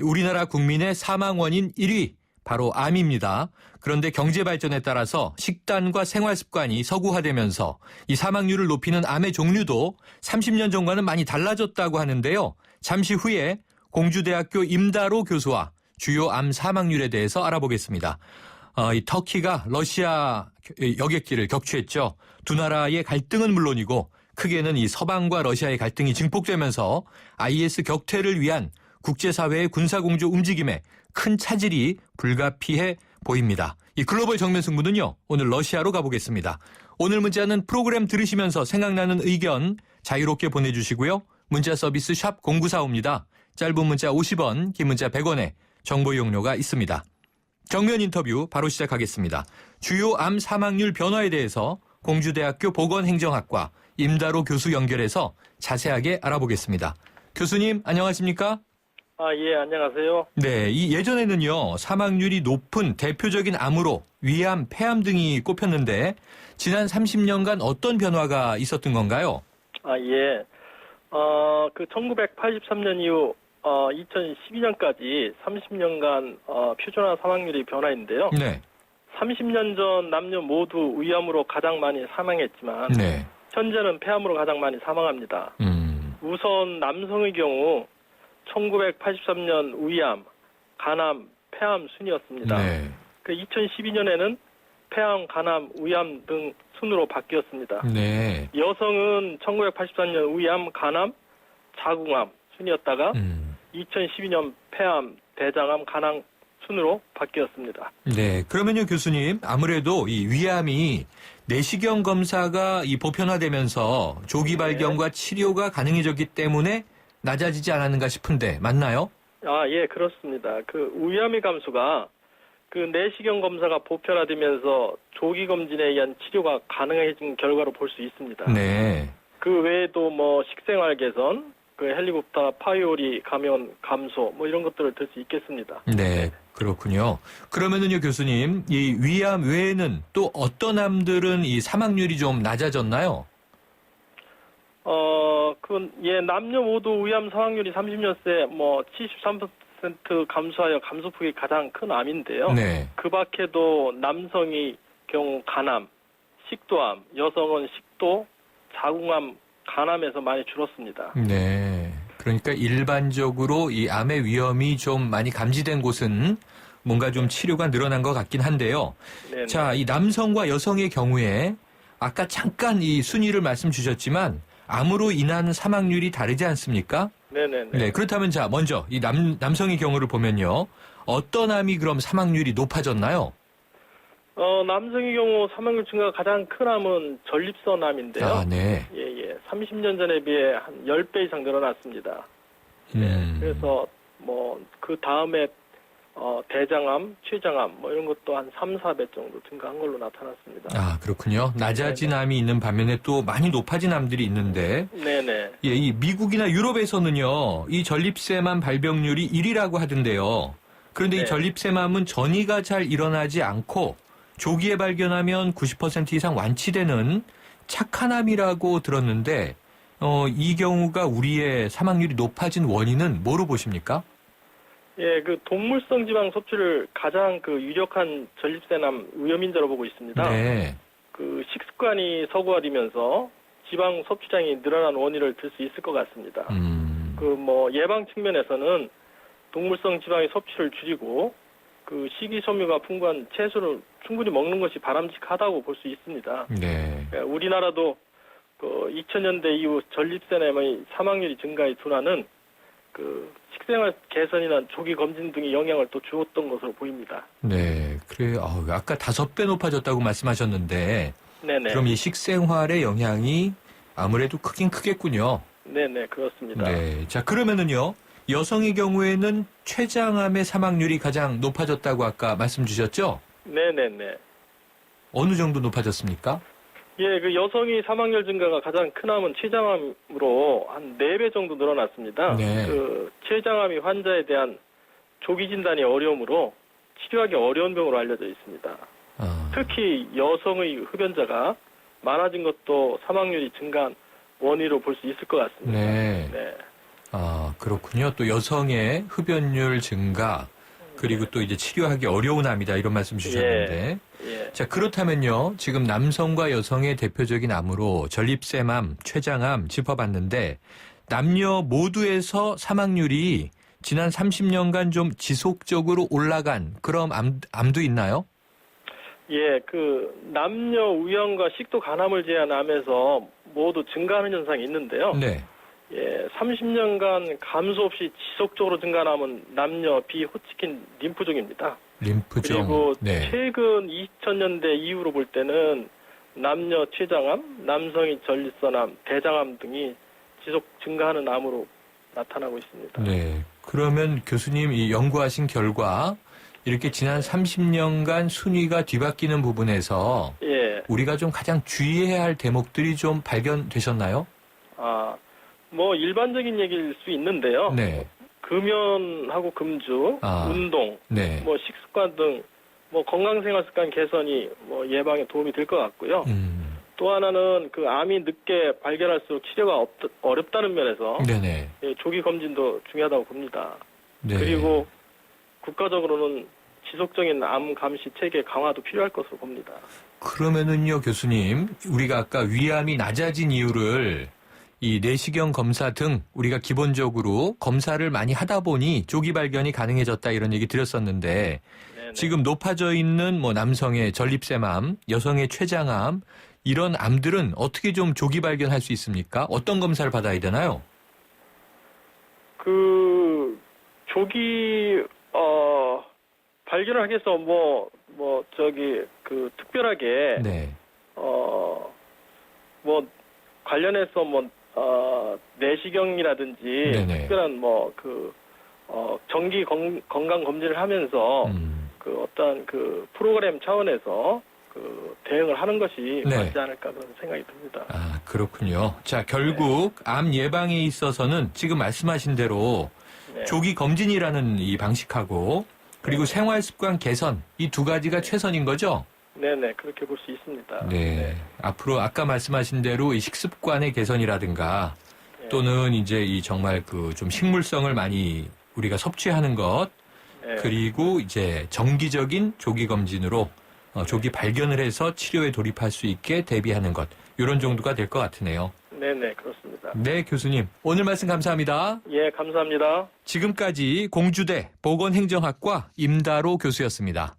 우리나라 국민의 사망 원인 1위, 바로 암입니다. 그런데 경제 발전에 따라서 식단과 생활 습관이 서구화되면서 이 사망률을 높이는 암의 종류도 30년 전과는 많이 달라졌다고 하는데요. 잠시 후에 공주대학교 임다로 교수와 주요 암 사망률에 대해서 알아보겠습니다. 이 터키가 러시아 여객기를 격추했죠. 두 나라의 갈등은 물론이고 크게는 이 서방과 러시아의 갈등이 증폭되면서 IS 격퇴를 위한 국제사회의 군사공조 움직임에 큰 차질이 불가피해 보입니다. 이 글로벌 정면 승부는요, 오늘 러시아로 가보겠습니다. 오늘 문자는 프로그램 들으시면서 생각나는 의견 자유롭게 보내주시고요. 문자 서비스 샵 0945입니다. 짧은 문자 50원, 긴 문자 100원에 정보 이용료가 있습니다. 정면 인터뷰 바로 시작하겠습니다. 주요 암 사망률 변화에 대해서 공주대학교 보건행정학과 임다로 교수 연결해서 자세하게 알아보겠습니다. 교수님, 안녕하십니까? 예, 안녕하세요. 네, 이 예전에는요, 사망률이 높은 대표적인 암으로 위암, 폐암 등이 꼽혔는데 지난 30년간 어떤 변화가 있었던 건가요? 예. 1983년 이후 2012년까지 30년간 표준화 사망률이 변화인데요. 네. 30년 전 남녀 모두 위암으로 가장 많이 사망했지만 네. 현재는 폐암으로 가장 많이 사망합니다. 우선 남성의 경우 1983년 위암, 간암, 폐암 순이었습니다. 네. 2012년에는 폐암, 간암, 위암 등 순으로 바뀌었습니다. 네. 여성은 1984년 위암, 간암, 자궁암 순이었다가 2012년 폐암, 대장암, 간암 순으로 바뀌었습니다. 네. 그러면요, 교수님, 아무래도 이 위암이 내시경 검사가 이 보편화되면서 조기 발견과 치료가 가능해졌기 때문에 낮아지지 않았는가 싶은데 맞나요? 예, 그렇습니다. 위암의 감소가 내시경 검사가 보편화되면서 조기 검진에 의한 치료가 가능해진 결과로 볼 수 있습니다. 네. 그 외에도 식생활 개선, 헬리콥터 파이오리 감염 감소 이런 것들을 들 수 있겠습니다. 네, 그렇군요. 그러면은요, 교수님, 이 위암 외에는 또 어떤 암들은 이 사망률이 좀 낮아졌나요? 남녀 모두 위암 사망률이 30년 새 73% 감소하여 감소폭이 가장 큰 암인데요. 네. 그 밖에도 남성의 경우 간암, 식도암, 여성은 식도, 자궁암, 간암에서 많이 줄었습니다. 네. 그러니까 일반적으로 이 암의 위험이 좀 많이 감지된 곳은 뭔가 좀 치료가 늘어난 것 같긴 한데요. 네네. 자, 이 남성과 여성의 경우에 아까 잠깐 이 순위를 말씀 주셨지만 암으로 인한 사망률이 다르지 않습니까? 네네네. 네, 그렇다면 자, 먼저 이 남성의 경우를 보면요. 어떤 암이 그럼 사망률이 높아졌나요? 남성의 경우 사망률 증가가 가장 큰 암은 전립선암인데요. 아, 네. 예. 30년 전에 비해 한 10배 이상 늘어났습니다. 네. 그래서 그 다음에 대장암, 췌장암 이런 것도 한 3, 4배 정도 증가한 걸로 나타났습니다. 아, 그렇군요. 낮아진 네네. 암이 있는 반면에 또 많이 높아진 암들이 있는데 네네. 예, 이 미국이나 유럽에서는요. 이 전립腺암 발병률이 1위라고 하던데요. 그런데 이 네. 전립腺암은 전이가 잘 일어나지 않고 조기에 발견하면 90% 이상 완치되는 착한 암이라고 들었는데 이 경우가 우리의 사망률이 높아진 원인은 뭐로 보십니까? 예, 동물성 지방 섭취를 가장 유력한 전립腺암 위험인자로 보고 있습니다. 네. 식습관이 서구화되면서 지방 섭취량이 늘어난 원인을 들 수 있을 것 같습니다. 예방 측면에서는 동물성 지방의 섭취를 줄이고 식이섬유가 풍부한 채소를 충분히 먹는 것이 바람직하다고 볼 수 있습니다. 네. 우리나라도 2000년대 이후 전립腺암의 사망률이 증가의 둔화는 식생활 개선이나 조기 검진 등의 영향을 또 주었던 것으로 보입니다. 네. 그래요. 아까 5배 높아졌다고 말씀하셨는데 네네. 그럼 이 식생활의 영향이 아무래도 크긴 크겠군요. 네네, 그렇습니다. 네. 자, 그러면은요. 여성의 경우에는 췌장암의 사망률이 가장 높아졌다고 아까 말씀 주셨죠? 네네네. 어느 정도 높아졌습니까? 예, 여성의 사망률 증가가 가장 큰 암은 췌장암으로 한 4배 정도 늘어났습니다. 네. 췌장암이 환자에 대한 조기 진단이 어려우므로 치료하기 어려운 병으로 알려져 있습니다. 특히 여성의 흡연자가 많아진 것도 사망률이 증가한 원인으로 볼 수 있을 것 같습니다. 네. 네. 아, 그렇군요. 또 여성의 흡연율 증가, 그리고 또 이제 치료하기 어려운 암이다 이런 말씀 주셨는데. 예. 자, 그렇다면요. 지금 남성과 여성의 대표적인 암으로 전립腺암, 췌장암 짚어봤는데 남녀 모두에서 사망률이 지난 30년간 좀 지속적으로 올라간 그런 암도 있나요? 예, 그 남녀 우연과 식도 간암을 제한 암에서 모두 증가하는 현상이 있는데요. 네. 예, 30년간 감소 없이 지속적으로 증가한 암은 남녀 비호치킨 림프종입니다. 림프종. 그리고 네. 최근 2000년대 이후로 볼 때는 남녀 췌장암, 남성이 전립선암, 대장암 등이 지속 증가하는 암으로 나타나고 있습니다. 네. 그러면 교수님 이 연구하신 결과 이렇게 지난 30년간 순위가 뒤바뀌는 부분에서 예, 우리가 좀 가장 주의해야 할 대목들이 좀 발견되셨나요? 뭐 일반적인 얘기일 수 있는데요. 네. 금연하고 금주, 운동, 네. 뭐 식습관 등 뭐 건강생활습관 개선이 뭐 예방에 도움이 될 것 같고요. 또 하나는 그 암이 늦게 발견할수록 치료가 어렵다는 면에서 네네. 예, 조기 검진도 중요하다고 봅니다. 네. 그리고 국가적으로는 지속적인 암 감시 체계 강화도 필요할 것으로 봅니다. 그러면은요, 교수님, 우리가 아까 위암이 낮아진 이유를 이 내시경 검사 등 우리가 기본적으로 검사를 많이 하다 보니 조기 발견이 가능해졌다 이런 얘기 드렸었는데 네네. 지금 높아져 있는 뭐 남성의 전립腺암, 여성의 췌장암 이런 암들은 어떻게 좀 조기 발견할 수 있습니까? 어떤 검사를 받아야 되나요? 그 조기 발견을 하기 위해서 그 특별하게 네. 뭐 관련해서 내시경이라든지 네네. 특별한 정기 건강 검진을 하면서 그 어떤 그 프로그램 차원에서 그 대응을 하는 것이 네. 맞지 않을까 그런 생각이 듭니다. 아, 그렇군요. 자, 결국 암 예방에 있어서는 지금 말씀하신 대로 네. 조기 검진이라는 이 방식하고 그리고 생활 습관 개선 이 두 가지가 최선인 거죠? 네네, 그렇게 볼 수 있습니다. 네. 앞으로 아까 말씀하신 대로 이 식습관의 개선이라든가 네. 또는 이제 이 정말 그 좀 식물성을 많이 우리가 섭취하는 것 네. 그리고 이제 정기적인 조기 검진으로 조기 발견을 해서 치료에 돌입할 수 있게 대비하는 것 이런 정도가 될 것 같으네요. 네네, 그렇습니다. 네, 교수님. 오늘 말씀 감사합니다. 예, 감사합니다. 지금까지 공주대 보건행정학과 임다로 교수였습니다.